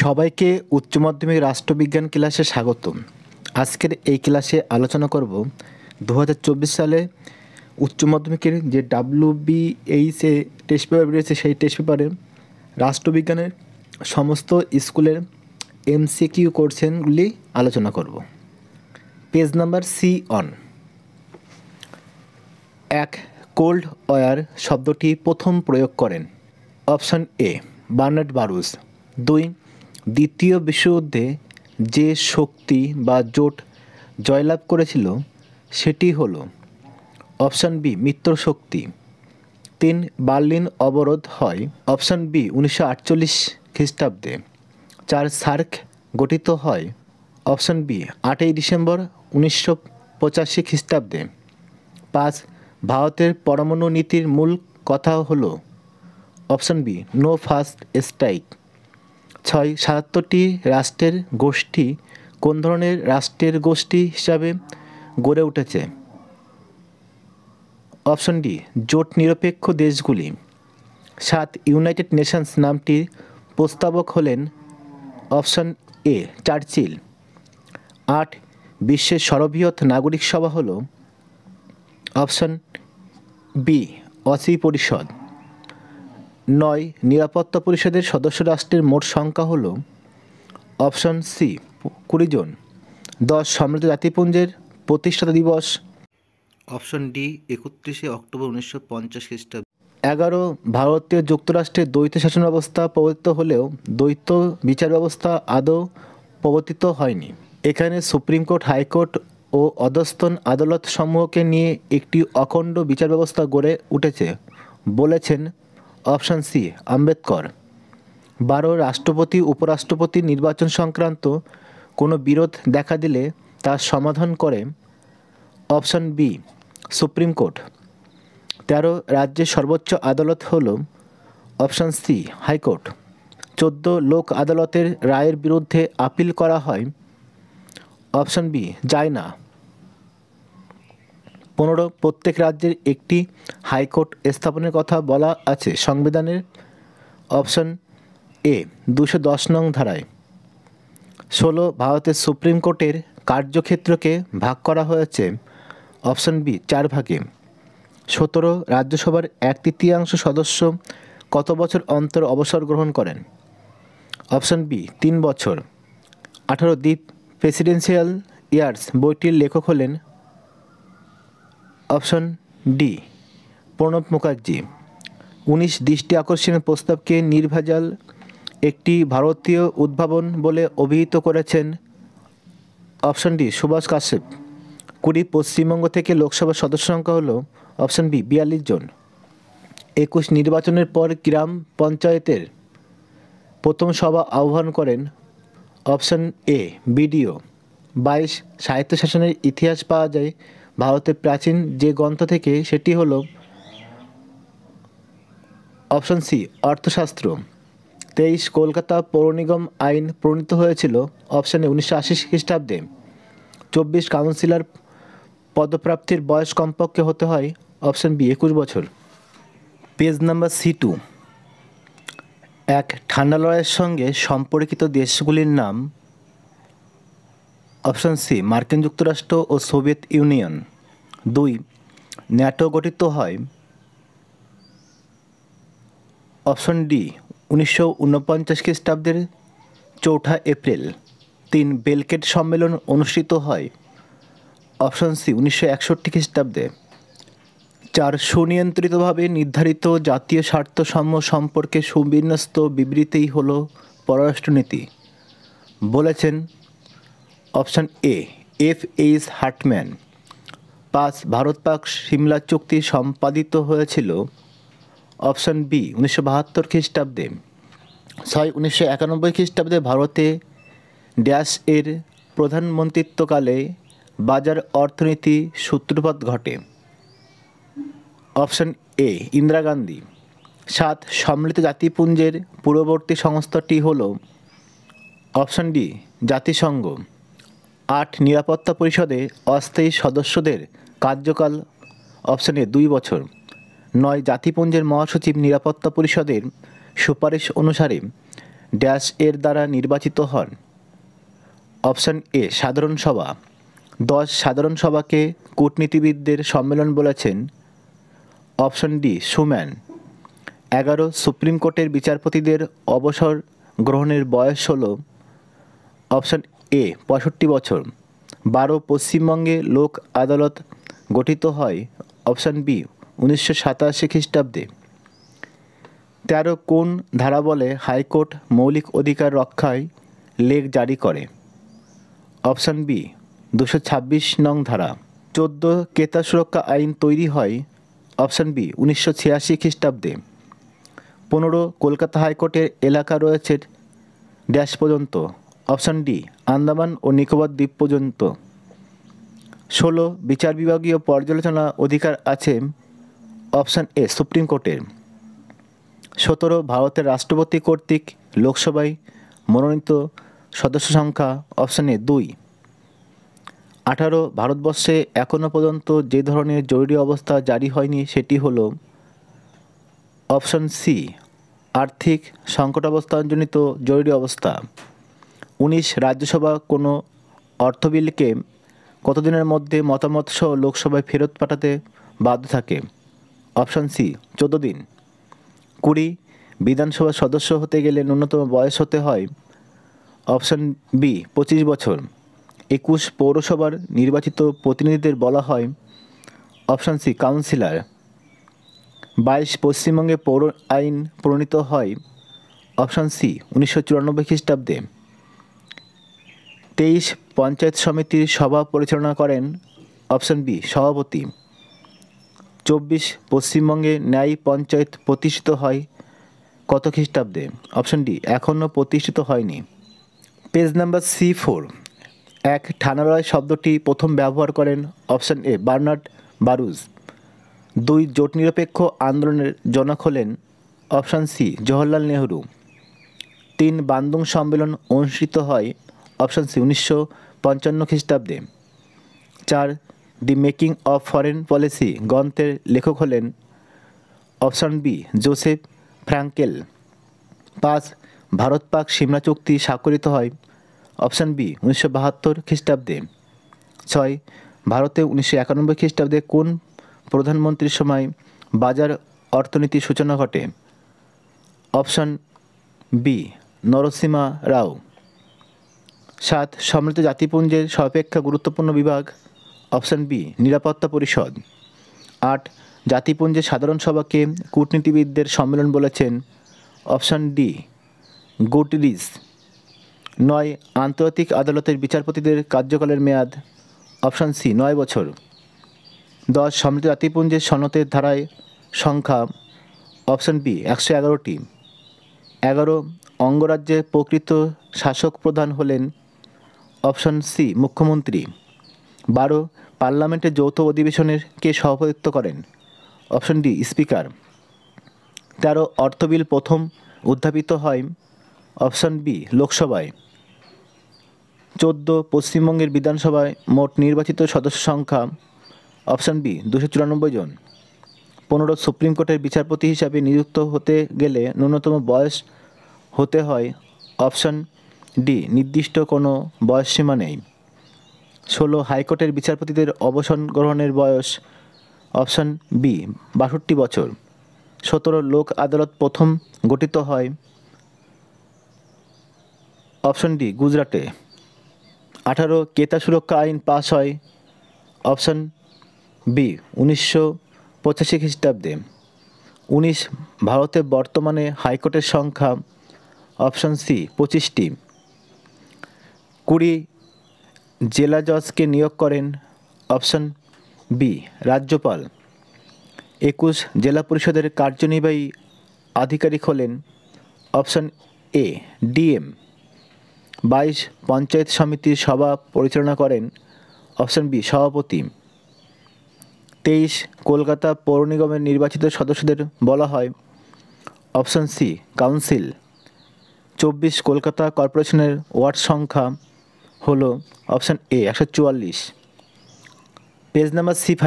সবাইকে উচ্চ মাধ্যমিক রাষ্ট্রবিজ্ঞান ক্লাসে স্বাগতম। আজকের এই ক্লাসে আলোচনা করব 2024 সালে উচ্চ মাধ্যমিকের যে WBH টেস্ট পেপার বেরিয়েছে সেই টেস্ট পেপারে রাষ্ট্রবিজ্ঞানের সমস্ত স্কুলের MCQ কোশ্চেনগুলি আলোচনা করব। Page number C1। এক, কোল্ড ওয়ার শব্দটি প্রথম প্রয়োগ করেন? Option A, Bernard বারুচ। 2, দ্বিতীয় বিশ্বযুদ্ধে যে শক্তি বা জোট জয়লাভ করেছিল সেটি হলো? Option B, মিত্রশক্তি। 3, বার্লিন অবরোধ হয়? অপশান বি, 1948 খ্রিস্টাব্দে। 4, সার্ক গঠিত হয়? অপশান বি, 8ই ডিসেম্বর 1985 খ্রিস্টাব্দে। 5, ভারতের পরমাণু নীতির মূল কথা হলো? Option B, no first strike. 6, 77টি রাষ্ট্রের গোষ্ঠী কোন ধরনের রাষ্ট্রের গোষ্ঠী হিসাবে গড়ে উঠেছে? অপশন ডি, জোট নিরপেক্ষ দেশগুলি। 7, ইউনাইটেড নেশনস নামটির প্রস্তাবক হলেন? Option A, Churchill. 8, বিশ্বের সর্ববৃহৎ নাগরিক সভা হলো? অপশন বি, অসি পরিষদ। 9, নিরাপত্তা পরিষদের সদস্য রাষ্ট্রের মোট সংখ্যা হলো? অপশন সি, 20 জন। 10, সম্মিলিত জাতিপুঞ্জের প্রতিষ্ঠাতা দিবস? অপশন ডি, 31শে অক্টোবর 1950 খ্রিস্টাব্দ। 11, ভারতীয় যুক্তরাষ্ট্রের দ্বৈত শাসন ব্যবস্থা প্রবর্তিত হলেও দ্বৈত বিচার ব্যবস্থা আদৌ প্রবর্তিত হয়নি। এখানে সুপ্রিম কোর্ট, হাইকোর্ট ও অধস্তন আদালত সমূহকে নিয়ে একটি অখণ্ড বিচার ব্যবস্থা গড়ে উঠেছে বলেছেন? Option C, Ambedkar. 12, রাষ্ট্রপতি উপরাষ্ট্রপতি নির্বাচন সংক্রান্ত কোনো বিরোধ দেখা দিলে তার সমাধান করে? Option B, supreme court. 13, রাজ্যের সর্বোচ্চ আদালত হলো? Option C, high court. 14, লোক আদালতের রায়ের বিরুদ্ধে আপিল করা হয়? অপশান বি, যায় না। 15, প্রত্যেক রাজ্যের একটি হাইকোর্ট স্থাপনের কথা বলা আছে সংবিধানের? অপশান এ, 210 নং ধারায়। 16, ভারতের সুপ্রিম কোর্টের কার্যক্ষেত্রকে ভাগ করা হয়েছে? অপশান বি, 4 ভাগে। 17, রাজ্যসভার 1/3 সদস্য কত বছর অন্তর অবসর গ্রহণ করেন? অপশান বি, 3 বছর। 18, দি প্রেসিডেন্সিয়াল ইয়ার্স বইটির লেখক হলেন? Option D, Pranab Mukherjee. 19, দৃষ্টি আকর্ষণের প্রস্তাবকে নির্ভেজাল একটি ভারতীয় উদ্ভাবন বলে অভিহিত করেছেন? Option D, Subhash Kashyap. 20, পশ্চিমবঙ্গ থেকে লোকসভার সদস্য সংখ্যা হলো? অপশান বি, 42 জন। 21, নির্বাচনের পর গ্রাম পঞ্চায়েতের প্রথম সভা আহ্বান করেন? অপশান এ, বিডিও। 22, স্বায়ত্তশাসনের ইতিহাস পাওয়া যায় ভারতের প্রাচীন যে গ্রন্থ থেকে, সেটি হলো? অপশান সি, অর্থশাস্ত্র। 23, কলকাতা পৌর নিগম আইন প্রণীত হয়েছিল? অপশান এ, 1980 খ্রিস্টাব্দে। 24, কাউন্সিলর পদপ্রাপ্তির বয়স কমপক্ষে হতে হয়? অপশান বি, 21 বছর। Page number C2। 1, ঠান্ডা লড়াইয়ের সঙ্গে সম্পর্কিত দেশগুলির নাম? অপশান সি, মার্কিন যুক্তরাষ্ট্র ও সোভিয়েত ইউনিয়ন। 2, ন্যাটো গঠিত হয়? অপশান ডি, 1949 খ্রিস্টাব্দের 4 এপ্রিল। 3, বেলগ্রেড সম্মেলন অনুষ্ঠিত হয়? অপশান সি, 1961 খ্রিস্টাব্দে। 4, সুনিয়ন্ত্রিতভাবে নির্ধারিত জাতীয় স্বার্থসমূহ সম্পর্কে সুবিন্যস্ত বিবৃতিই হলো পররাষ্ট্রনীতি বলেছেন? Option A, F.H. হার্টম্যান। 5, Bharat Pak Simla চুক্তি সম্পাদিত হয়েছিল? অপশান বি, 1972 খ্রিস্টাব্দে। 6, 1991 খ্রিস্টাব্দে ভারতে ড্যাশ এর প্রধানমন্ত্রিত্বকালে বাজার অর্থনীতি সূত্রপাত ঘটে? Option A, Indira Gandhi. 7, সম্মিলিত জাতিপুঞ্জের পূর্ববর্তী সংস্থাটি হল? অপশান ডি, জাতিসংঘ। 8, নিরাপত্তা পরিষদে অস্থায়ী সদস্যদের কার্যকাল? অপশান এ, 2 বছর। 9, জাতিপুঞ্জের মহাসচিব নিরাপত্তা পরিষদের সুপারিশ অনুসারে ড্যাশ এর দ্বারা নির্বাচিত হন? অপশান এ সাধারণ সভা। 10 সাধারণ সভাকে কূটনীতিবিদদের সম্মেলন বলেছেন? Option D সুম্যান। 11 সুপ্রিম কোর্টের বিচারপতিদের অবসর গ্রহণের বয়স হল? অপশান এ 65 বছর। 12 পশ্চিমবঙ্গে লোক আদালত গঠিত হয়? অপশান বি 1987 খ্রিস্টাব্দে। 13 কোন ধারা বলে হাইকোর্ট মৌলিক অধিকার রক্ষায় লেখ জারি করে? অপশান বি 226 নং ধারা। 14 ক্রেতা সুরক্ষা আইন তৈরি হয়? অপশান বি 1986 খ্রিস্টাব্দে। 15 কলকাতা হাইকোর্টের এলাকা রয়েছে ড্যাশ পর্যন্ত? অপশান ডি আন্দামান ও নিকোবর দ্বীপ পর্যন্ত। 16 বিচার বিভাগীয় পর্যালোচনা অধিকার আছে? অপশান এ সুপ্রিম কোর্টের। 17 ভারতের রাষ্ট্রপতি কর্তৃক লোকসভায় মনোনীত সদস্য সংখ্যা? Option A 2। 18 ভারতবর্ষে এখনও পর্যন্ত যে ধরনের জরুরি অবস্থা জারি হয়নি সেটি হলো? অপশান সি আর্থিক সংকটাবস্থাজনিত জরুরি অবস্থা। 19 রাজ্যসভা কোনো অর্থ বিলকে কতদিনের মধ্যে মতামত সহ লোকসভায় ফেরত পাঠাতে বাধ্য থাকে? অপশান সি 14 দিন। 20 বিধানসভার সদস্য হতে গেলে ন্যূনতম বয়স হতে হয়? অপশান বি 25 বছর। 21 পৌরসভার নির্বাচিত প্রতিনিধিদের বলা হয়? Option C councillor. 22 পশ্চিমবঙ্গে পৌর আইন প্রণীত হয়? অপশান সি 1994 খ্রিস্টাব্দে। 23 পঞ্চায়েত সমিতির সভা পরিচালনা করেন? অপশান বি সভাপতি। 24 পশ্চিমবঙ্গে ন্যায় পঞ্চায়েত প্রতিষ্ঠিত হয় কত খ্রিস্টাব্দে? অপশান ডি এখনও প্রতিষ্ঠিত হয়নি। Page number C4। 1 ঠানালয় শব্দটি প্রথম ব্যবহার করেন? Option A Bernard Baruch. 2 জোট নিরপেক্ষ আন্দোলনের জনক হলেন? Option C Jawaharlal Nehru. 3 Bandung সম্মেলন অনুষ্ঠিত হয়? অপশান সি 1955 খ্রিস্টাব্দে। 4 the making of foreign policy গ্রন্থের লেখক হলেন? Option B Joseph Frankel. 5 Bharat Pak Simla চুক্তি স্বাক্ষরিত হয়? অপশান বি 1972 খ্রিস্টাব্দে। 6 ভারতে 1991 খ্রিস্টাব্দে কোন প্রধানমন্ত্রীর সময় বাজার অর্থনীতির সূচনা ঘটে? অপশান বি নরসিমা রাও। 7 সম্মিলিত জাতিপুঞ্জের সর্বাপেক্ষা গুরুত্বপূর্ণ বিভাগ? অপশান বি নিরাপত্তা পরিষদ। 8 জাতিপুঞ্জের সাধারণ সভাকে কূটনীতিবিদদের সম্মেলন বলেছেন? Option D গুটরিজ। 9 আন্তর্জাতিক আদালতের বিচারপতিদের কার্যকালের মেয়াদ? অপশান সি 9 বছর। 10 সম্মিলিত জাতিপুঞ্জের সনদের ধারায় সংখ্যা? Option B 111টি। 11 অঙ্গরাজ্যের প্রকৃত শাসক প্রধান হলেন? অপশান সি মুখ্যমন্ত্রী। 12 পার্লামেন্টের যৌথ অধিবেশনের কে সভাপতিত্ব করেন? Option D speaker. 13 অর্থ বিল প্রথম উত্থাপিত হয়? অপশান বি লোকসভায়। 14 পশ্চিমবঙ্গের বিধানসভায় মোট নির্বাচিত সদস্য সংখ্যা? অপশান বি 294 জন। 15 সুপ্রিম কোর্টের বিচারপতি হিসাবে নিযুক্ত হতে গেলে ন্যূনতম বয়স হতে হয়? অপশান ডি নির্দিষ্ট কোনো বয়সসীমা নেই। 16 হাইকোর্টের বিচারপতিদের অবসর গ্রহণের বয়স? অপশান বি 62 বছর। 17 লোক আদালত প্রথম গঠিত হয়? অপশান ডি গুজরাটে। 18 ক্রেতা সুরক্ষা আইন পাস হয়? অপশান বি 1985 খ্রিস্টাব্দে। 19 ভারতে বর্তমানে হাইকোর্টের সংখ্যা? Option C 25টি। 20 জেলা জজকে নিয়োগ করেন? অপশান বি রাজ্যপাল। 21 জেলা পরিষদের কার্যনির্বাহী আধিকারিক হলেন? Option A DM. 22 পঞ্চায়েত সমিতির সভা পরিচালনা করেন? অপশান বি সভাপতি। 23 কলকাতা পৌর নিগমের নির্বাচিত সদস্যদের বলা হয়? Option C council. 24 কলকাতা কর্পোরেশনের ওয়ার্ড সংখ্যা হলো? Option A 144। Page number C5।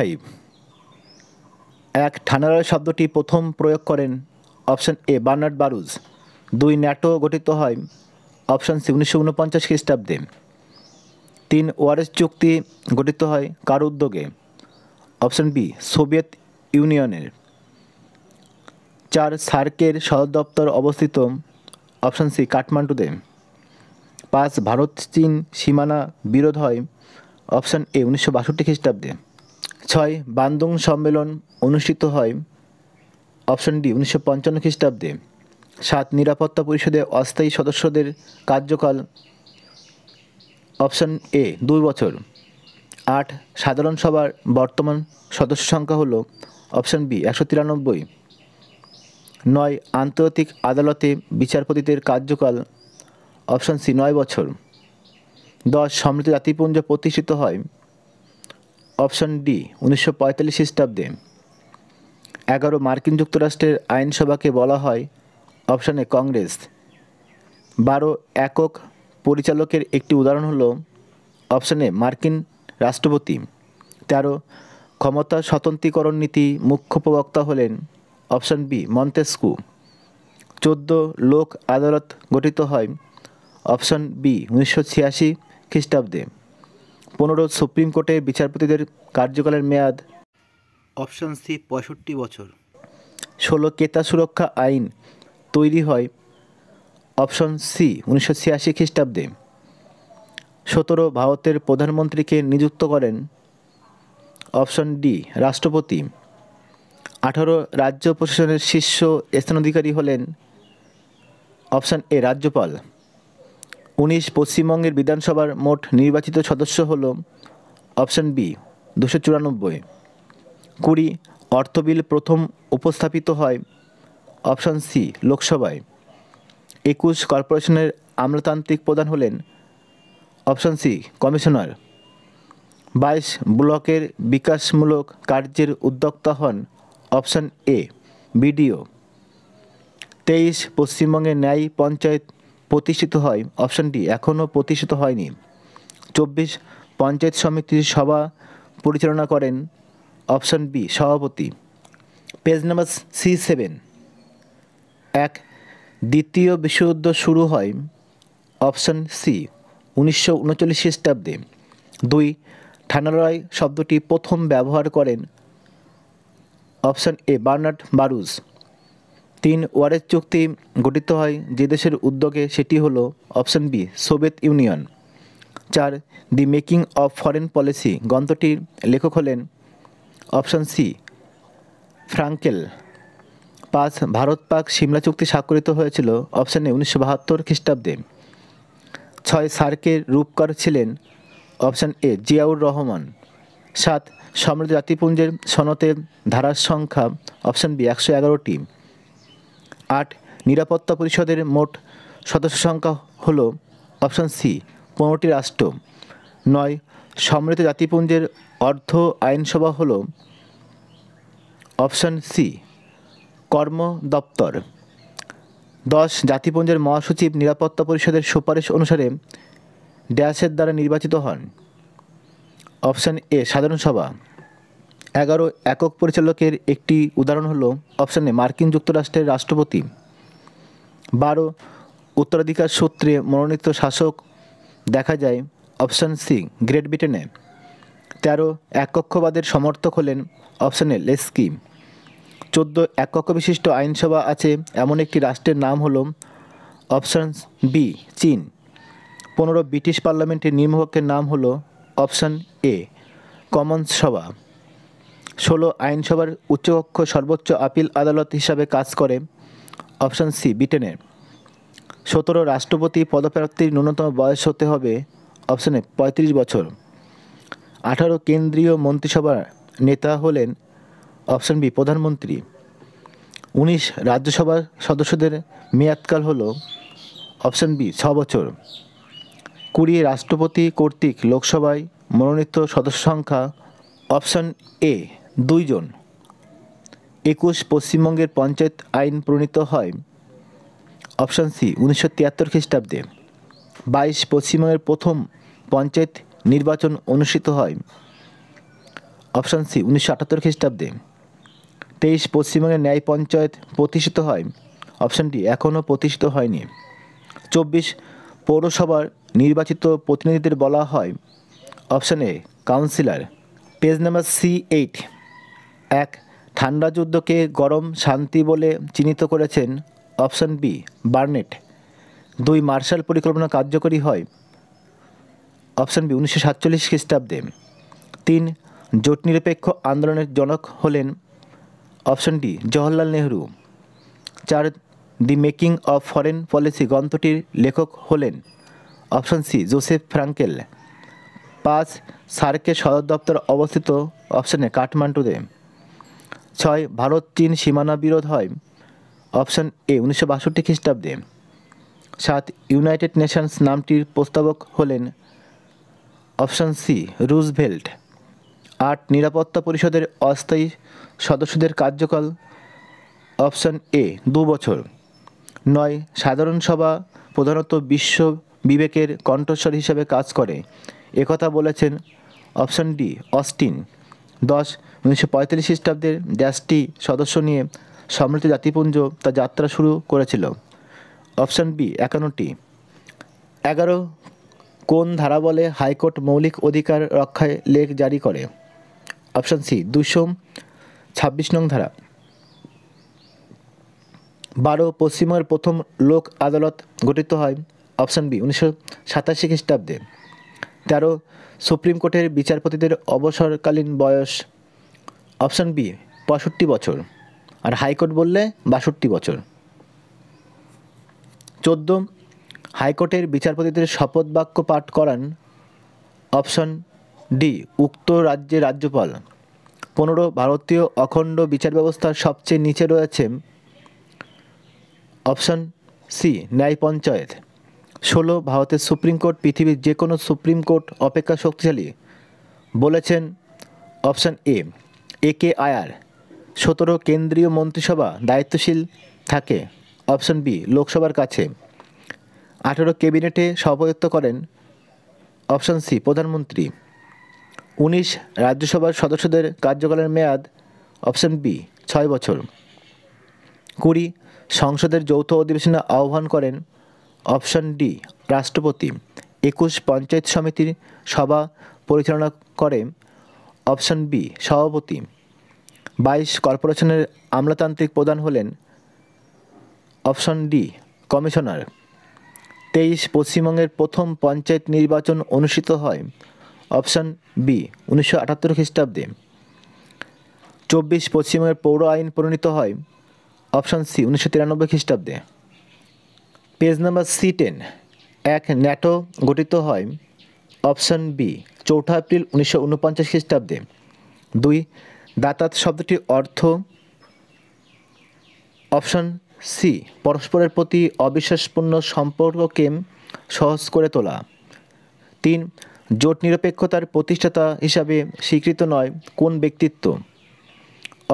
1 ঠানালয় শব্দটি প্রথম প্রয়োগ করেন? Option A Bernard Baruch. 2 NATO গঠিত হয়, অপশান সি 1949 খ্রিস্টাব্দে। 3 ওয়ারেস চুক্তি গঠিত হয় কার উদ্যোগে, অপশান বি সোভিয়েত ইউনিয়নের। 4 সার্কের সদর দপ্তর অবস্থিত, অপশান সি কাঠমান্ডুতে। 5 ভারত চীন সীমানা বিরোধ হয়, অপশান এ 1962 খ্রিস্টাব্দে। 6 বান্দুং সম্মেলন অনুষ্ঠিত হয়, অপশান ডি 1955 খ্রিস্টাব্দে। 7 নিরাপত্তা পরিষদে অস্থায়ী সদস্যদের কার্যকাল, অপশান এ 2 বছর। 8 সাধারণ সভার বর্তমান সদস্য সংখ্যা হল, অপশান বি 193। 9 আন্তর্জাতিক আদালতে বিচারপতিদের কার্যকাল, অপশান সি 9 বছর। 10 সম্মিলিত জাতিপুঞ্জ প্রতিষ্ঠিত হয়, অপশান ডি 1945 খ্রিস্টাব্দে। 11 মার্কিন যুক্তরাষ্ট্রের আইনসভাকে বলা হয়, অপশান এ কংগ্রেস। 12 একক পরিচালকের একটি উদাহরণ হলো, অপশান এ মার্কিন রাষ্ট্রপতি। 13 ক্ষমতা স্বতন্ত্রীকরণ নীতি মুখ্য প্রবক্তা হলেন, অপশান বি মন্তেস্কু। 14 লোক আদালত গঠিত হয়, অপশান বি 1986 খ্রিস্টাব্দে। 15 সুপ্রিম কোর্টের বিচারপতিদের কার্যকালের মেয়াদ, অপশান সি 65 বছর। 16 ক্রেতা সুরক্ষা আইন তৈরি হয়, অপশান সি 1986 খ্রিস্টাব্দে। 17 ভারতের প্রধানমন্ত্রীকে নিযুক্ত করেন, অপশান ডি রাষ্ট্রপতি। 18 রাজ্য প্রশাসনের শীর্ষ স্থানাধিকারী হলেন, অপশান এ রাজ্যপাল। 19 পশ্চিমবঙ্গের বিধানসভার মোট নির্বাচিত সদস্য হল, অপশান বি 294। 20 অর্থ বিল প্রথম উপস্থাপিত হয়, অপশান সি লোকসভায়। 21 কর্পোরেশনের আমলাতান্ত্রিক প্রধান হলেন, অপশান সি কমিশনার। 22 ব্লকের বিকাশমূলক কার্যের উদ্যোক্তা হন, অপশান এ বিডিও। 23 পশ্চিমবঙ্গের ন্যায় পঞ্চায়েত প্রতিষ্ঠিত হয়, অপশান ডি এখনও প্রতিষ্ঠিত হয়নি। 24 পঞ্চায়েত সমিতির সভা পরিচালনা করেন, অপশান বি সভাপতি। Page number C7। 1 দ্বিতীয় বিশ্বযুদ্ধ শুরু হয়, অপশান সি 1939 খ্রিস্টাব্দে। 2 ঠান্ডা শব্দটি প্রথম ব্যবহার করেন, অপশান এ বার্নার্ড বারুজ। 3 ওয়ারেস চুক্তি গঠিত হয় যে দেশের উদ্যোগে, সেটি হলো, option B Soviet Union. 4 the making of foreign policy গ্রন্থটির লেখক হলেন, option C Frankel. 5 Bharat Pak Simla চুক্তি স্বাক্ষরিত হয়েছিল, অপশান এ 1972 খ্রিস্টাব্দে। 6 সার্কের রূপকার ছিলেন, অপশান এ জিয়াউর রহমান। 7 সম্মিলিত জাতিপুঞ্জের সনদের ধারার সংখ্যা, অপশান বি 111টি। 8 নিরাপত্তা পরিষদের মোট সদস্য সংখ্যা হল, অপশান সি 15টি রাষ্ট্র। 9 সম্মিলিত জাতিপুঞ্জের অর্ধ আইনসভা হল, অপশান সি কর্ম দপ্তর। 10 জাতিপুঞ্জের মহাসচিব নিরাপত্তা পরিষদের সুপারিশ অনুসারে ড্যাশের দ্বারা নির্বাচিত হন, অপশান এ সাধারণ সভা। 11 একক পরিচালকের একটি উদাহরণ হলো, অপশান এ মার্কিন যুক্তরাষ্ট্রের রাষ্ট্রপতি। 12 উত্তরাধিকার সূত্রে মনোনীত শাসক দেখা যায়, অপশান সি গ্রেট ব্রিটেনে। 13 এককক্ষবাদের সমর্থক হলেন, অপশান এ লেস্কি। 14 এককক্ষ বিশিষ্ট আইনসভা আছে এমন একটি রাষ্ট্রের নাম হলো, অপশান বি চীন। 15 ব্রিটিশ পার্লামেন্টের নিম্নকক্ষের নাম হলো, অপশান এ কমন্স সভা। 16 আইনসভার উচ্চকক্ষ সর্বোচ্চ আপিল আদালত হিসাবে কাজ করে, অপশান সি ব্রিটেনের। 17 রাষ্ট্রপতি পদপ্রার্থীর ন্যূনতম বয়স হতে হবে, অপশান এ 35 বছর। 18 কেন্দ্রীয় মন্ত্রিসভার নেতা হলেন, অপশান বি প্রধানমন্ত্রী। 19 রাজ্যসভার সদস্যদের মেয়াদকাল হল, অপশান বি 6 বছর। 20 রাষ্ট্রপতি কর্তৃক লোকসভায় মনোনীত সদস্য সংখ্যা, অপশান এ 2 জন। 21 পশ্চিমবঙ্গের পঞ্চায়েত আইন প্রণীত হয়, অপশান সি 1973 খ্রিস্টাব্দে। 22 পশ্চিমবঙ্গের প্রথম পঞ্চায়েত নির্বাচন অনুষ্ঠিত হয়, অপশান সি 1978 খ্রিস্টাব্দে। 23 পশ্চিমবঙ্গের ন্যায় পঞ্চায়েত প্রতিষ্ঠিত হয়, অপশন ডি এখনও প্রতিষ্ঠিত হয়নি। 24 পৌরসভার নির্বাচিত প্রতিনিধিদের বলা হয় option A councillor. Page number C8। 1 ঠান্ডা যুদ্ধকে গরম শান্তি বলে চিহ্নিত করেছেন অপশন বি বার্নেট। 2 মার্শাল পরিকল্পনা কার্যকরী হয় অপশন বি 1947 খ্রিস্টাব্দে। 3 জোট নিরপেক্ষ আন্দোলনের জনক হলেন option D Jawaharlal Nehru. 4 the making of foreign policy গ্রন্থটির লেখক হলেন অপশন সি জোসেফ ফ্রাঙ্কেল। 5 সার্কের সদর দপ্তর অবস্থিত অপশন এ কাঠমান্ডুতে। 6 ভারত চীন সীমানা বিরোধ হয় অপশন এ 1962 খ্রিস্টাব্দে। 7 ইউনাইটেড নেশনস নামটির প্রস্তাবক হলেন অপশন সি রুজভেল্ট। 8 নিরাপত্তা পরিষদের অস্থায়ী সদস্যদের কার্যকাল অপশন এ 2 বছর। 9 সাধারণ সভা প্রধানত বিশ্ব বিবেকের কণ্ঠস্বর হিসেবে কাজ করে একথা বলেছেন অপশন ডি অস্টিন। 10 1945 খ্রিস্টাব্দের দেশটি সদস্য নিয়ে সম্মিলিত জাতিপুঞ্জ তার যাত্রা শুরু করেছিল অপশন বি 51টি। 11 কোন ধারা বলে হাইকোর্ট মৌলিক অধিকার রক্ষায় লেখ জারি করে অপশন সি 226 নং ধারা। 12 পশ্চিমবঙ্গের প্রথম লোক আদালত গঠিত হয় অপশন বি 1987 খ্রিস্টাব্দে। 13 সুপ্রিম কোর্টের বিচারপতিদের অবসরকালীন বয়স অপশন বি 65 বছর, আর হাইকোর্ট বললে 62 বছর। 14 হাইকোর্টের বিচারপতিদের শপথ বাক্য পাঠ করান অপশন ডি উক্ত রাজ্যের রাজ্যপাল। 15 ভারতীয় অখণ্ড বিচার ব্যবস্থার সবচেয়ে নিচে রয়েছে অপশন সি ন্যায় পঞ্চায়েত। 16 ভারতের সুপ্রিম কোর্ট পৃথিবীর যে কোনো সুপ্রিম কোর্ট অপেক্ষা শক্তিশালী বলেছেন অপশন এ কে আয়ার। 17 কেন্দ্রীয় মন্ত্রিসভা দায়িত্বশীল থাকে অপশন বি লোকসভার কাছে। 18 ক্যাবিনেটে সভাপতিত্ব করেন অপশন সি প্রধানমন্ত্রী। 19 রাজ্যসভার সদস্যদের কার্যকালের মেয়াদ অপশন বি 6 বছর। 20 সংসদের যৌথ অধিবেশনে আহ্বান করেন অপশন ডি রাষ্ট্রপতি। 21 পঞ্চায়েত সমিতির সভা পরিচালনা করে অপশন বি সভাপতি। 22 কর্পোরেশনের আমলাতান্ত্রিক প্রধান হলেন অপশন ডি কমিশনার। 23 পশ্চিমবঙ্গের প্রথম পঞ্চায়েত নির্বাচন অনুষ্ঠিত হয় অপশন বি 1978 খ্রিস্টাব্দে। 24 পশ্চিমবঙ্গের পৌর আইন প্রণীত হয় অপশন সি 1993 খ্রিস্টাব্দে। Page number C10। 1 ন্যাটো গঠিত হয় অপশন বি 4 এপ্রিল 1949 খ্রিস্টাব্দে। 2 দাতাত শব্দটির অর্থ অপশন সি পরস্পরের প্রতি অবিশ্বাসপূর্ণ সম্পর্ককে সহজ করে তোলা। 3 জোট নিরপেক্ষতার প্রতিষ্ঠাতা হিসাবে স্বীকৃত নয় কোন ব্যক্তিত্ব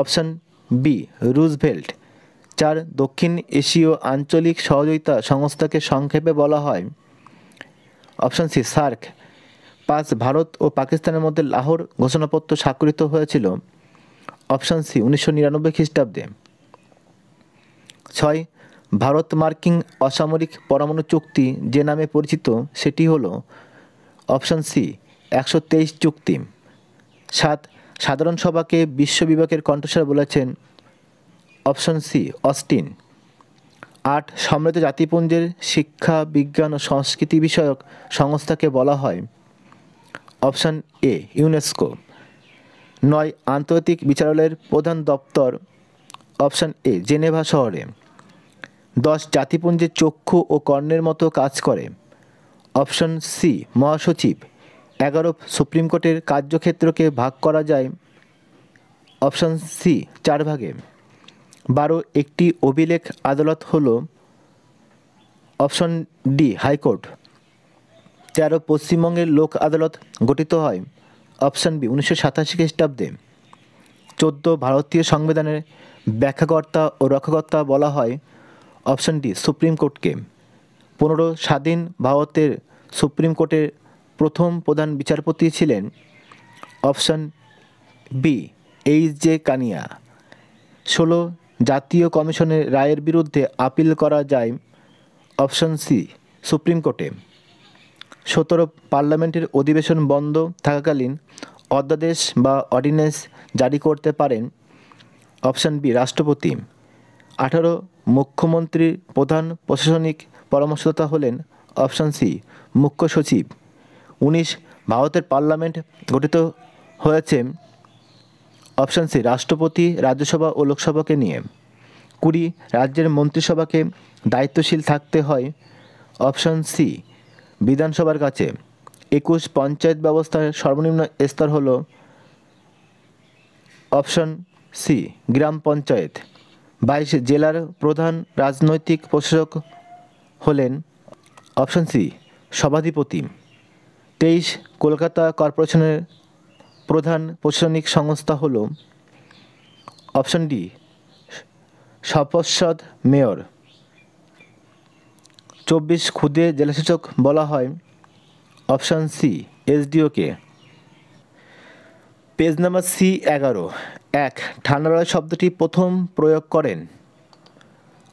অপশন বি রুজভেল্ট। 4 দক্ষিণ এশীয় আঞ্চলিক সহযোগিতা সংস্থাকে সংক্ষেপে বলা হয় অপশন সি সার্ক। 5 ভারত ও পাকিস্তানের মধ্যে লাহোর ঘোষণাপত্র স্বাক্ষরিত হয়েছিল অপশন সি 1999 খ্রিস্টাব্দে। 6 ভারত মার্কিন অসামরিক পরমাণু চুক্তি যে নামে পরিচিত সেটি হলো অপশন সি 123 চুক্তি। 7 সাধারণ সভাকে বিশ্ব বিবেকের কণ্ঠস্বর বলেছেন অপশন সি অস্টিন। 8 সম্মিলিত জাতিপুঞ্জের শিক্ষা বিজ্ঞান ও সংস্কৃতি বিষয়ক সংস্থাকে বলা হয় অপশন এ ইউনেস্কো। 9 আন্তর্জাতিক বিচারালয়ের প্রধান দপ্তর অপশন এ জেনেভা শহরে। 10 জাতিপুঞ্জের চক্ষু ও কর্ণের মতো কাজ করে অপশন সি মহাসচিব। 11 সুপ্রিম কোর্টের কার্যক্ষেত্রকে ভাগ করা যায় অপশন সি 4 ভাগে। 12 একটি অভিলেখ আদালত হল অপশন ডি হাইকোর্ট। 13 পশ্চিমবঙ্গের লোক আদালত গঠিত হয় অপশন বি 1987 খ্রিস্টাব্দে। 14 ভারতীয় সংবিধানের ব্যাখ্যাকর্তা ও রক্ষাকর্তা বলা হয় অপশন ডি সুপ্রিম কোর্টকে। 15 স্বাধীন ভারতের সুপ্রিম কোর্টের প্রথম প্রধান বিচারপতি ছিলেন option B H J Kania. 16 জাতীয় কমিশনের রায়ের বিরুদ্ধে আপিল করা যায়। অপশন সি সুপ্রিম কোর্টে। 17 পার্লামেন্টের অধিবেশন বন্ধ থাকাকালীন অধ্যাদেশ বা অর্ডিন্যান্স জারি করতে পারেন। অপশন বি রাষ্ট্রপতি। 18 মুখ্যমন্ত্রীর প্রধান প্রশাসনিক পরামর্শদাতা হলেন। অপশন সি মুখ্য সচিব। 19 ভারতের পার্লামেন্ট গঠিত হয়েছে। অপশন সি রাষ্ট্রপতি, রাজ্যসভা ও লোকসভাকে নিয়ে। 20 রাজ্যের মন্ত্রিসভাকে দায়িত্বশীল থাকতে হয়। অপশন সি বিধানসভার কাছে। 21 পঞ্চায়েত ব্যবস্থার সর্বনিম্ন স্তর হল। অপশন সি গ্রাম পঞ্চায়েত। 22 জেলার প্রধান রাজনৈতিক প্রশাসক হলেন। অপশন সি সভাধিপতি। 23 কলকাতা কর্পোরেশনের প্রধান প্রশাসনিক সংস্থা হল। Option D সপর্ষদ mayor. 24 ক্ষুদে জেলাশাসক বলা হয়। অপশন সি এসডিওকে। Page number C11। 1 ঠান্ডা লড়াই শব্দটি প্রথম প্রয়োগ করেন।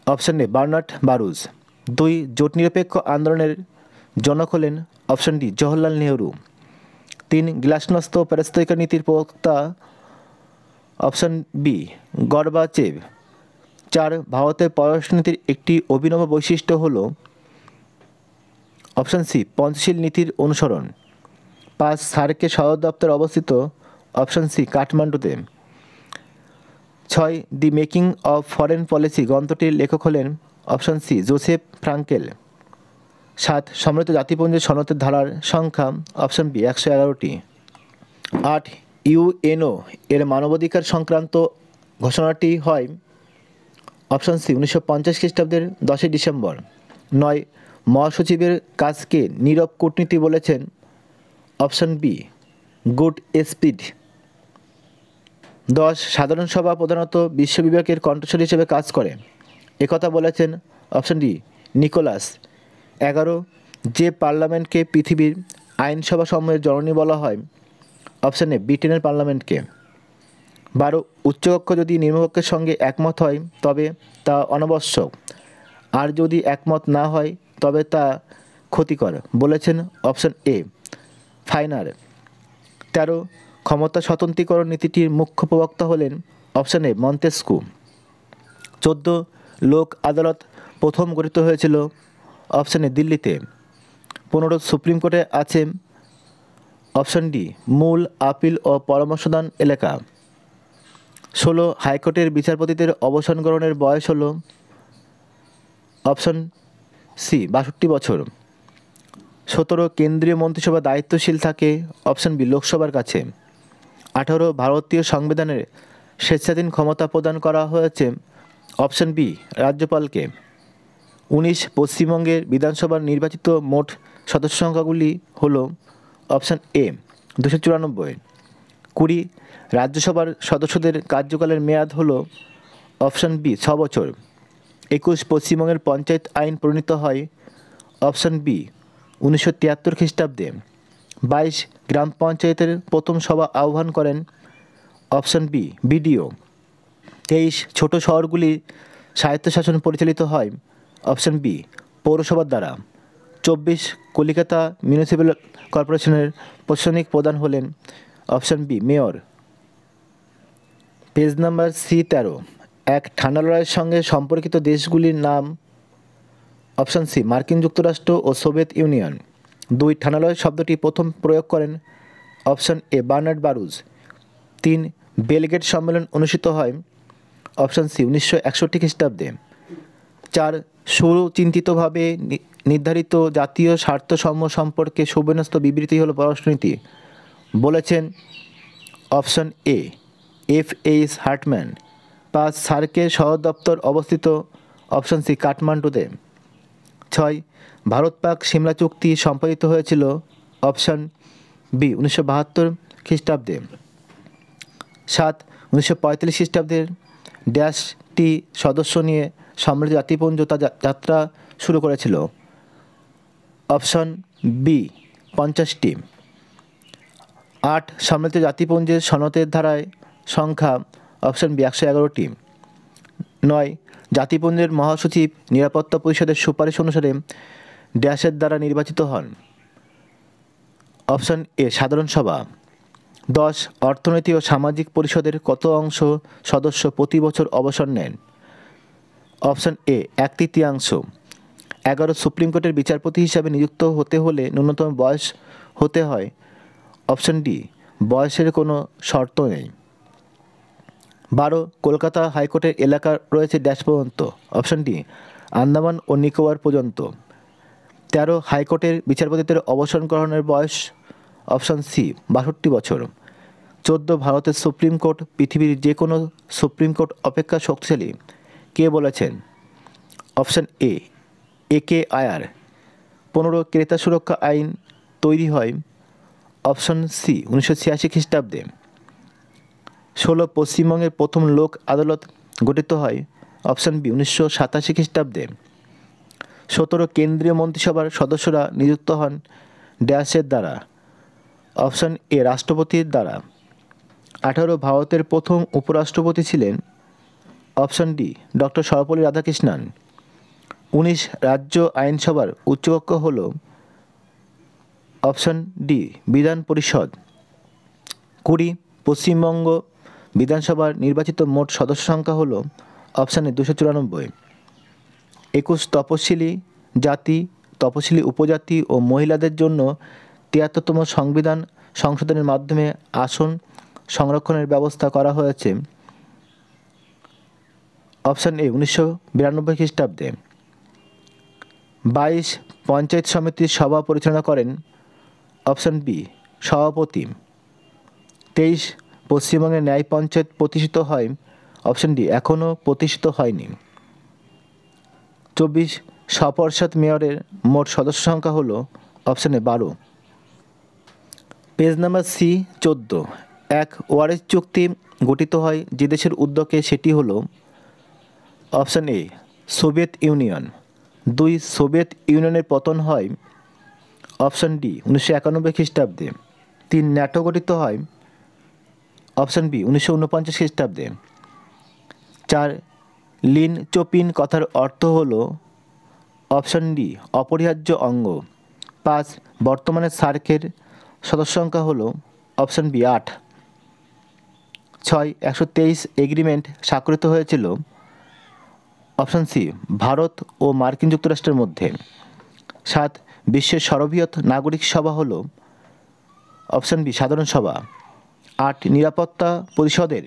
Option A Bernard Baruch. 2 জোট নিরপেক্ষ আন্দোলনের জনক হলেন। Option D Jawaharlal Nehru. 3 glasnost perestroika নীতির প্রবক্তা। Option B Gorbachev. 4 ভারতের পররাষ্ট্রনীতির একটি অভিনব বৈশিষ্ট্য হল। অপশন সি পঞ্চশীল নীতির অনুসরণ। 5 সার্কের সদর দপ্তর অবস্থিত। অপশন সি কাঠমান্ডুতে। 6 the making of foreign policy গ্রন্থটির লেখক হলেন। Option C Joseph Frankel. 7 সম্মিলিত জাতিপুঞ্জের সনদের ধারার সংখ্যা। Option B 111টি। 8 ইউএনও এর মানবাধিকার সংক্রান্ত ঘোষণাটি হয়। অপশন সি 1950 খ্রিস্টাব্দের 10 ডিসেম্বর। 9 মহাসচিবের কাজকে নীরব কূটনীতি বলেছেন। Option be good speed. 10 সাধারণ সভা প্রধানত বিশ্ববিবেকের কণ্ঠস্বর হিসেবে কাজ করে, একথা বলেছেন। Option D Nicolas. 11 যে পার্লামেন্টকে পৃথিবীর আইনসভা সমূহের জননী বলা হয়। অপশন এ ব্রিটেনের পার্লামেন্টকে। 12 উচ্চকক্ষ যদি নিম্নকক্ষের সঙ্গে একমত হয় তবে তা অনাবশ্যক, আর যদি একমত না হয় তবে তা ক্ষতিকর বলেছেন। Option A finer. 13 ক্ষমতা স্বতন্ত্রীকরণ নীতিটির মুখ্য প্রবক্তা হলেন। Option A Montesquieu. 14 লোক আদালত প্রথম গঠিত হয়েছিল। অপশন এ দিল্লিতে। 15 সুপ্রিম কোর্টে আছে। অপশন ডি মূল আপিল ও পরামর্শদান এলাকা। 16 হাইকোর্টের বিচারপতিদের অবসান গ্রহণের বয়স হল। অপশন সি 62 বছর। 17 কেন্দ্রীয় মন্ত্রিসভা দায়িত্বশীল থাকে। অপশন বি লোকসভার কাছে। 18 ভারতীয় সংবিধানের স্বেচ্ছাধীন ক্ষমতা প্রদান করা হয়েছে। Option B রাজ্যপালকে। 19 পশ্চিমবঙ্গের বিধানসভার নির্বাচিত মোট সদস্য সংখ্যাগুলি হল। Option A 294। 20 রাজ্যসভার সদস্যদের কার্যকালের মেয়াদ হল। অপশন বি 6 বছর। 21 পশ্চিমবঙ্গের পঞ্চায়েত আইন প্রণীত হয়। অপশন বি 1973 খ্রিস্টাব্দে। 22 গ্রাম পঞ্চায়েতের প্রথম সভা আহ্বান করেন। Option B BDO. 23 ছোট শহরগুলি স্বায়ত্তশাসন পরিচালিত হয়। অপশন বি পৌরসভার দ্বারা। 24 কলিকাতা মিউনিসিপ্যাল কর্পোরেশনের প্রশাসনিক প্রধান হলেন। Option B mayor. Page number C13। 1 ঠান্ডা লড়াইয়ের সঙ্গে সম্পর্কিত দেশগুলির নাম। অপশন সি মার্কিন যুক্তরাষ্ট্র ও সোভিয়েত ইউনিয়ন। 2 ঠান্ডা লড়াই শব্দটি প্রথম প্রয়োগ করেন। Option A Bernard Baruch. 3 Belgrade সম্মেলন অনুষ্ঠিত হয়। অপশন সি 1961 খ্রিস্টাব্দে। 4 সুচিন্তিতভাবে নির্ধারিত জাতীয় স্বার্থসমূহ সম্পর্কে সুবিন্যস্ত বিবৃতি হল পররাষ্ট্রনীতি বলেছেন। Option A F.H. হার্টম্যান। 5 সার্কের সদর দপ্তর অবস্থিত। অপশন সি কাঠমান্ডুতে। 6 ভারত পাক সিমলা চুক্তি সম্পাদিত হয়েছিল। অপশন বি 1972 খ্রিস্টাব্দে। 7 1945 খ্রিস্টাব্দের ড্যাশটি সদস্য নিয়ে সম্মিলিত জাতিপুঞ্জ তা যাত্রা শুরু করেছিল। Option B 50টি। 8 সম্মিলিত জাতিপুঞ্জের সনদের ধারায় সংখ্যা। Option B 111টি। 9 জাতিপুঞ্জের মহাসচিব নিরাপত্তা পরিষদের সুপারিশ অনুসারে ড্যাশের দ্বারা নির্বাচিত হন? অপশন এ সাধারণ সভা। 10 অর্থনৈতিক ও সামাজিক পরিষদের কত অংশ সদস্য প্রতি বছর অবসর নেন? Option A 1/3। 11 সুপ্রিম কোর্টের বিচারপতি হিসাবে নিযুক্ত হতে হলে ন্যূনতম বয়স হতে হয়? অপশন ডি বয়সের কোনো শর্ত নেই। 12 কলকাতা হাইকোর্টের এলাকা রয়েছে ড্যাশ পর্যন্ত? অপশন ডি আন্দামান ও নিকোবর পর্যন্ত। 13 হাইকোর্টের বিচারপতিদের অবসর গ্রহণের বয়স? অপশন সি 62 বছর। 14 ভারতের সুপ্রিম কোর্ট পৃথিবীর যে কোনো সুপ্রিম কোর্ট অপেক্ষা শক্তিশালী, কে বলেছেন? অপশন এ কে আয়ার। 15 ক্রেতা সুরক্ষা আইন তৈরি হয়? অপশন সি 1986 খ্রিস্টাব্দে। 16 পশ্চিমবঙ্গের প্রথম লোক আদালত গঠিত হয়? অপশন বি 1987 খ্রিস্টাব্দে। 17 কেন্দ্রীয় মন্ত্রিসভার সদস্যরা নিযুক্ত হন ড্যাশের দ্বারা? অপশন এ রাষ্ট্রপতির দ্বারা। 18 ভারতের প্রথম উপরাষ্ট্রপতি ছিলেন? Option D doctor Sarvepalli Radhakrishnan. 19 রাজ্য আইনসভার উচ্চকক্ষ হল? অপশন ডি বিধান পরিষদ। 20 পশ্চিমবঙ্গ বিধানসভার নির্বাচিত মোট সদস্য সংখ্যা হল? অপশানে 294। 21 তপশিলি জাতি, তপশিলি উপজাতি ও মহিলাদের জন্য 73তম সংবিধান সংশোধনের মাধ্যমে আসন সংরক্ষণের ব্যবস্থা করা হয়েছে? অপশান এ 1992 খ্রিস্টাব্দে। 22 পঞ্চায়েত সমিতির সভা পরিচালনা করেন? অপশান বি সভাপতি। 23 পশ্চিমবঙ্গের ন্যায় পঞ্চায়েত প্রতিষ্ঠিত হয়? অপশান ডি এখনও প্রতিষ্ঠিত হয়নি। 24 স্বপর্ষদ মেয়রের মোট সদস্য সংখ্যা হল? অপশানে 12। পেজ নাম্বার সি 14 এক ওয়ারেস চুক্তি গঠিত হয় যে দেশের উদ্যোগে, সেটি হল? Option A Soviet union. 2 Soviet ইউনিয়নের পতন হয়? অপশান ডি 1991 খ্রিস্টাব্দে। 3 ন্যাটো গঠিত হয়? অপশান বি 1949 খ্রিস্টাব্দে। 4 লিন চোপিন কথার অর্থ হল? অপশান ডি অপরিহার্য অঙ্গ। 5 বর্তমানে সার্কের সদস্য সংখ্যা হল? Option B 8। 6 123 এগ্রিমেন্ট স্বাক্ষরিত হয়েছিল? অপশান সি ভারত ও মার্কিন যুক্তরাষ্ট্রের মধ্যে। 7 বিশ্বের সর্ববৃহৎ নাগরিক সভা হল? অপশান বি সাধারণ সভা। 8 নিরাপত্তা পরিষদের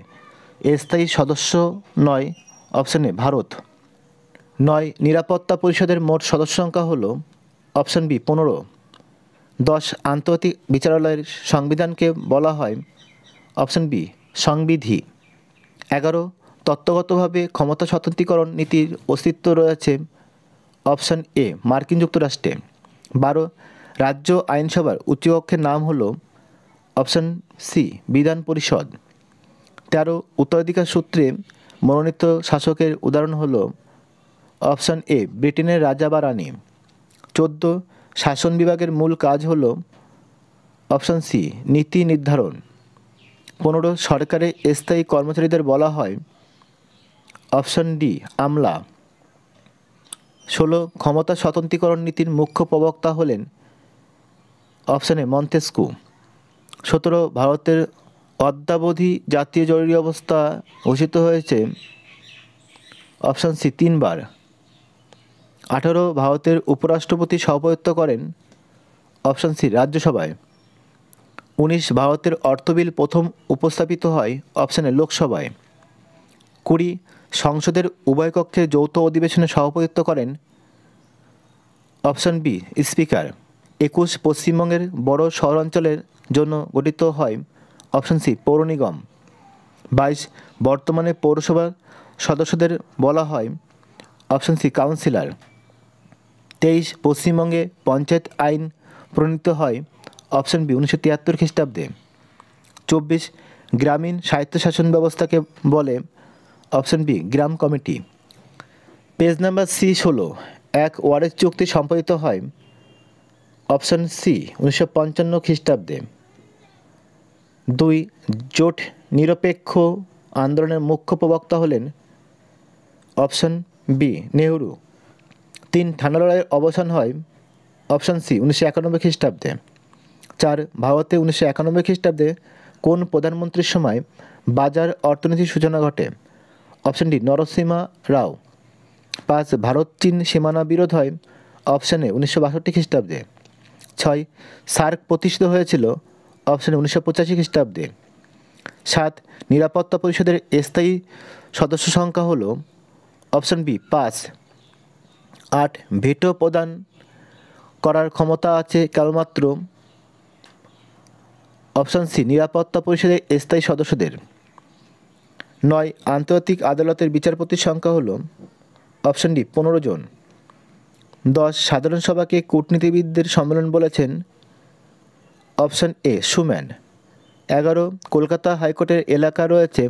স্থায়ী সদস্য নয়? Option A Bharat. 9 নিরাপত্তা পরিষদের মোট সদস্য সংখ্যা হল? Option B 15। 10 আন্তর্জাতিক বিচারালয়ের সংবিধানকে বলা হয়? Option B সংবিধি। 11 তত্ত্বগতভাবে ক্ষমতা স্বতন্ত্রীকরণ নীতির অস্তিত্ব রয়েছে? অপশান এ মার্কিন যুক্তরাষ্ট্রে। 12 রাজ্য আইনসভার উচ্চকক্ষের নাম হল? অপশান সি বিধান পরিষদ। 13 উত্তরাধিকার সূত্রে মনোনীত শাসকের উদাহরণ হল? অপশান এ ব্রিটেনের রাজা বা রানী। 14 শাসন বিভাগের মূল কাজ হল? অপশান সি নীতি নির্ধারণ। 15 সরকারের স্থায়ী কর্মচারীদের বলা হয়? অপশান ডি আমলা। 16 ক্ষমতা স্বতন্ত্রীকরণ নীতির মুখ্য প্রবক্তা হলেন? Option A Montesquieu. 17 ভারতের অদ্যাবধি জাতীয় জরুরি অবস্থা ঘোষিত হয়েছে? অপশান সি 3 বার। 18 ভারতের উপরাষ্ট্রপতি সভাপতিত্ব করেন? অপশান সি রাজ্যসভায়। 19 ভারতের অর্থ বিল প্রথম উপস্থাপিত হয়? অপশানে লোকসভায়। 20 সংসদের উভয় কক্ষের যৌথ অধিবেশনে সভাপতিত্ব করেন? Option B speaker. 21 পশ্চিমবঙ্গের বড় শহরাঞ্চলের জন্য গঠিত হয়? অপশান সি পৌর নিগম। 22 বর্তমানে পৌরসভার সদস্যদের বলা হয়? Option C councillor. 23 পশ্চিমবঙ্গে পঞ্চায়েত আইন প্রণীত হয়? অপশান বি 1973 খ্রিস্টাব্দে। 24 গ্রামীণ স্বায়ত্তশাসন ব্যবস্থাকে বলে? অপশান বি গ্রাম কমিটি। পেজ নাম্বার সি 16 এক ওয়ারেস চুক্তি সম্পাদিত হয়? অপশান সি 1955 খ্রিস্টাব্দে। 2 জোট নিরপেক্ষ আন্দোলনের মুখ্য প্রবক্তা হলেন? Option B Nehru. 3 ঠান্ডা লড়াইয়ের অবসান হয় অপশন সি 1991 খ্রিস্টাব্দে। 4 ভারতে 1991 খ্রিস্টাব্দে কোন প্রধানমন্ত্রীর সময় বাজার অর্থনীতির সূচনা ঘটে? অপশন ডি নরসিমা রাও। 5 ভারত চীন সীমানা বিরোধ হয় অপশন এ 1962 খ্রিস্টাব্দে। 6 সার্ক প্রতিষ্ঠিত হয়েছিল অপশন এ 1985 খ্রিস্টাব্দে। 7 নিরাপত্তা পরিষদের স্থায়ী সদস্য সংখ্যা হল অপশন বি 5। 8 ভেটো প্রদান করার ক্ষমতা আছে কেবলমাত্র অপশন সি নিরাপত্তা পরিষদের স্থায়ী সদস্যদের। 9 আন্তর্জাতিক আদালতের বিচারপতির সংখ্যা হল অপশন ডি 15 জন। 10 সাধারণ সভাকে কূটনীতিবিদদের সম্মেলন বলেছেন অপশন এ সুম্যান। 11 কলকাতা হাইকোর্টের এলাকা রয়েছে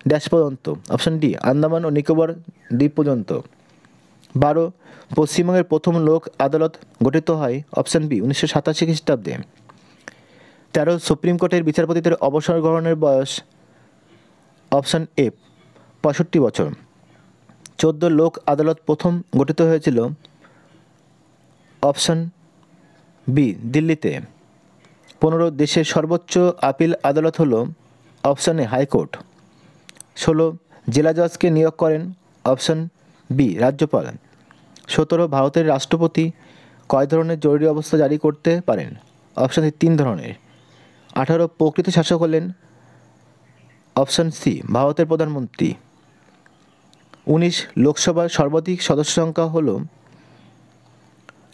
ড্যাশ পর্যন্ত অপশন ডি আন্দামান ও নিকোবর দ্বীপ পর্যন্ত। 12 পশ্চিমবঙ্গের প্রথম লোক আদালত গঠিত হয় অপশন বি 1987 খ্রিস্টাব্দে। 13 সুপ্রিম কোর্টের বিচারপতিদের অবসর গ্রহণের বয়স অপশন এ 65 বছর। 14 লোক আদালত প্রথম গঠিত হয়েছিল অপশন বি দিল্লিতে। 15 দেশের সর্বোচ্চ আপিল আদালত হল অপশন এ হাইকোর্ট। 16 জেলা জজকে নিয়োগ করেন অপশন বি রাজ্যপাল। 17 ভারতের রাষ্ট্রপতি কয় ধরনের জরুরি অবস্থা জারি করতে পারেন? অপশন সি 3 ধরনের। 18 প্রকৃত শাসক হলেন অপশন সি ভারতের প্রধানমন্ত্রী। 19 লোকসভার সর্বাধিক সদস্য সংখ্যা হল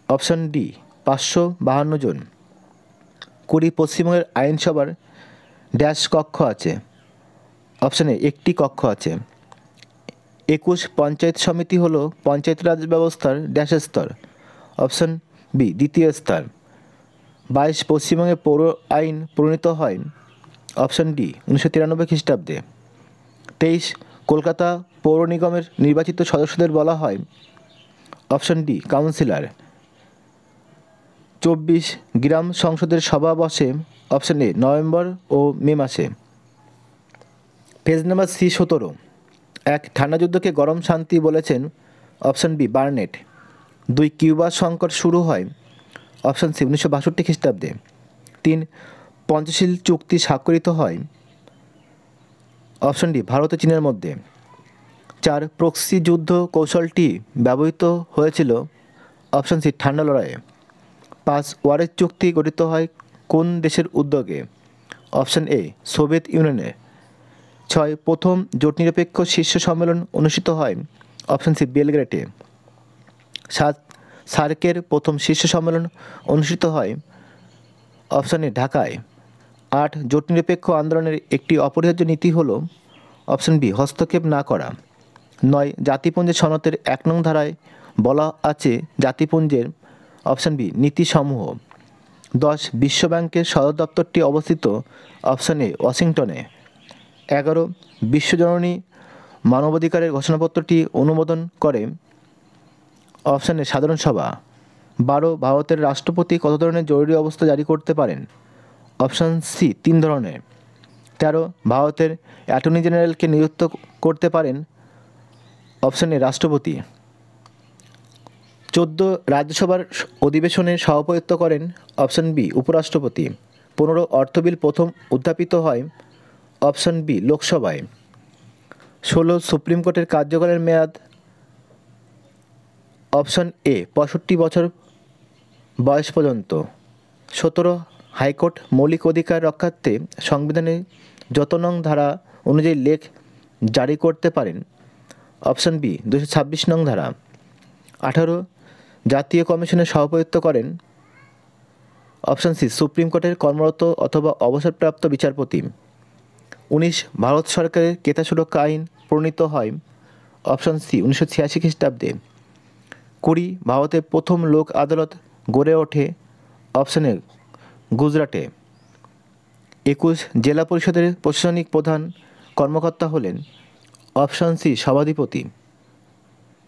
অপশন ডি 552 জন। 20 পশ্চিমবঙ্গের আইনসভার ড্যাশ কক্ষ আছে? অপশন এ একটি কক্ষ আছে। 21 পঞ্চায়েত সমিতি হল পঞ্চায়েত রাজ ব্যবস্থার ড্যাশ স্তর? অপশন বি দ্বিতীয় স্তর। 22 পশ্চিমবঙ্গে পৌর আইন প্রণীত হয় অপশন ডি 1993 খ্রিস্টাব্দে। 23 কলকাতা পৌর নিগমের নির্বাচিত সদস্যদের বলা হয় অপশন ডি কাউন্সিলর। 24 গ্রাম সংসদের সভা বসে অপশন এ নভেম্বর ও মে মাসে। Page number C 17। 1 ঠান্ডা যুদ্ধকে গরম শান্তি বলেছেন অপশন বি বার্নেট। 2 কিউবা সংকট শুরু হয় অপশন সি 1962 খ্রিস্টাব্দে। 3 পঞ্চশীল চুক্তি স্বাক্ষরিত হয় অপশন ডি ভারত ও চীনের মধ্যে। 4 প্রক্সি যুদ্ধ কৌশলটি ব্যবহৃত হয়েছিল অপশন সি ঠান্ডা লড়াইয়ে। 5 ওয়ারেস চুক্তি গঠিত হয় কোন দেশের উদ্যোগে? অপশন এ সোভিয়েত ইউনিয়নে। 6 প্রথম জোট নিরপেক্ষ শীর্ষ সম্মেলন অনুষ্ঠিত হয় অপশন সি বেলগ্রেডে। 7 সার্কের প্রথম শীর্ষ সম্মেলন অনুষ্ঠিত হয় অপশন এ ঢাকায়। 8 জোট নিরপেক্ষ আন্দোলনের একটি অপরিহার্য নীতি হল অপশন বি হস্তক্ষেপ না করা। 9 জাতিপুঞ্জের সনদের 1 নং ধারায় বলা আছে জাতিপুঞ্জের অপশন বি নীতিসমূহ। 10 বিশ্বব্যাংকের সদর দপ্তরটি অবস্থিত অপশন এ ওয়াশিংটনে। 11 বিশ্বজননী মানবাধিকারের ঘোষণাপত্রটি অনুমোদন করে অপশন এ সাধারণ সভা। 12 ভারতের রাষ্ট্রপতি কত ধরনের জরুরি অবস্থা জারি করতে পারেন? অপশন সি 3 ধরনের। 13 ভারতের অ্যাটর্নি জেনারেলকে নিযুক্ত করতে পারেন অপশন এ রাষ্ট্রপতি। 14 রাজ্যসভার অধিবেশনে সভাপতিত্ব করেন অপশন বি উপরাষ্ট্রপতি। 15 অর্থ বিল প্রথম উত্থাপিত হয় অপশন বি লোকসভায়। 16 সুপ্রিম কোর্টের কার্যকালের মেয়াদ অপশন এ 65 বছর বয়স পর্যন্ত। 17 হাইকোর্ট মৌলিক অধিকার রক্ষার্থে সংবিধানে যত নং ধারা অনুযায়ী লেখ জারি করতে পারেন? অপশন বি 226 নং ধারা। 18 জাতীয় কমিশনের সভাপতিত্ব করেন অপশন সি সুপ্রিম কোর্টের কর্মরত অথবা অবসরপ্রাপ্ত বিচারপতি। 19 ভারত সরকারের ক্রেতা সুরক্ষা আইন প্রণীত হয় অপশন সি 1986 খ্রিস্টাব্দে। 20 ভারতের প্রথম লোক আদালত গড়ে ওঠে অপশন এ গুজরাটে। 21 জেলা পরিষদের প্রশাসনিক প্রধান কর্মকর্তা হলেন অপশন সি সভাধিপতি।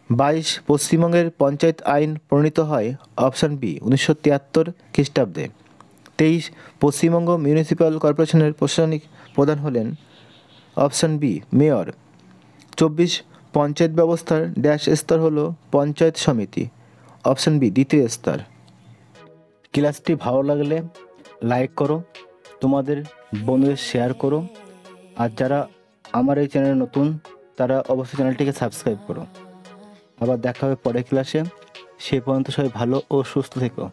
22 পশ্চিমবঙ্গের পঞ্চায়েত আইন প্রণীত হয় অপশন বি 1973 খ্রিস্টাব্দে। 23 পশ্চিমবঙ্গ মিউনিসিপ্যাল কর্পোরেশনের প্রশাসনিক প্রধান হলেন অপশন বি মেয়র। 24 পঞ্চায়েত ব্যবস্থার ড্যাশ স্তর হলো পঞ্চায়েত সমিতি। অপশন বি দ্বিতীয় স্তর। ক্লাসটি ভালো লাগলে লাইক করো, তোমাদের বন্ধুদের শেয়ার করো, আর যারা আমার এই চ্যানেলে নতুন তারা অবশ্যই চ্যানেলটিকে সাবস্ক্রাইব করো। আবার দেখা হবে পরের ক্লাসে। সে পর্যন্ত সবাই ভালো ও সুস্থ থেকো।